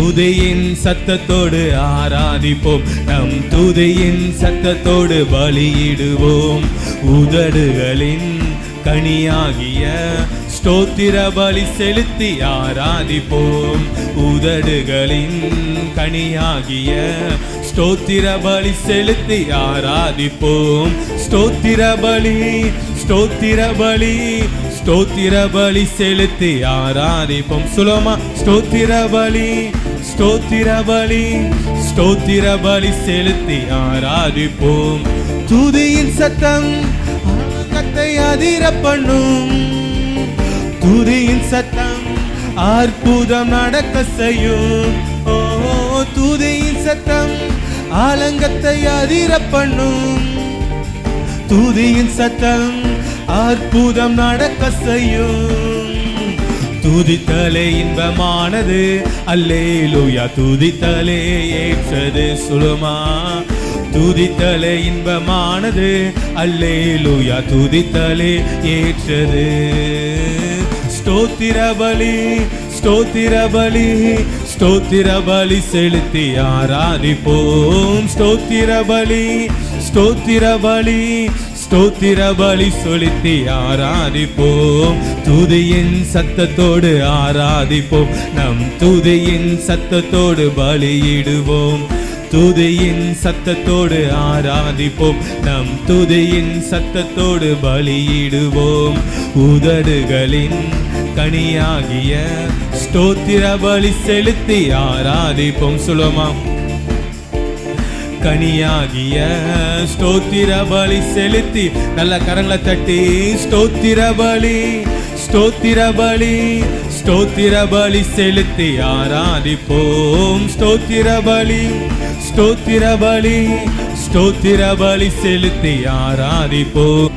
துதியின் சத்தத்தோடு ஆராதிப்போம், நம் துதியின் சத்தத்தோடு பலியிடுவோம். உதடுகளின் கனியாகிய ஸ்தோத்திர பலி செலுத்தி ஆராதிப்போம். உதடுகளின் கனியாகிய ஸ்தோத்திர பலி செலுத்தி ஆராதிப்போம். ஸ்தோத்திர பலி, ஸ்தோத்திர பலி, ஸ்தோத்திர பலி செலுத்தி ஆராதிப்போம். சுலமா ஸ்தோத்திர பலி, ஸ்தோத்திர பலி, ஸ்தோத்திர பலி செலுத்தி ஆராதிப்போம். துதியின் சத்தம் ஆலங்கத்தை அதிர பண்ணும், துதியின் சத்தம் அற்புதம் நடக்க செய்யும். ஓ, துதியின் சத்தம் ஆலங்கத்தை அதிர பண்ணும், துதியின் சத்தம் அற்புதம் நடக்க செய்யும். துதித்தலே இன்பமானது, அல்லேலூயா, துதித்தலே ஏற்றது. சுலுமா துதித்தலே இன்பமானது, அல்லேலூயா, துதித்தலே ஏற்றது. ஸ்தோத்திர பலி, ஸ்தோத்திர பலி, ஸ்தோத்திர பலி செலுத்தி ஆராதிப்போம். ஸ்தோத்திர பலி, ஸ்தோத்திர பலி, ஸ்தோத்திர பலி செலுத்தி ஆராதிப்போம். துதியின் சத்தத்தோடு ஆராதிப்போம், நம் துதியின் சத்தத்தோடு பலியிடுவோம். துதியின் சத்தத்தோடு ஆராதிப்போம், நம் துதியின் சத்தத்தோடு பலியிடுவோம். உதடுகளின் கனியாகிய ஸ்தோத்திர பலி செலுத்தி ஆராதிப்போம். சுலோமாம் கனியாகிய ஸ்தோத்திர பலி செலுத்தி, நல்ல கரங்களை தட்டி ஸ்தோத்திர பலி, ஸ்தோத்திர பலி, ஸ்தோத்திர பலி செலுத்தி ஆராதிப்போம். ஸ்தோத்திர பலி, ஸ்தோத்திர பலி, ஸ்தோத்திர பலி செலுத்தி ஆராதிப்போம்.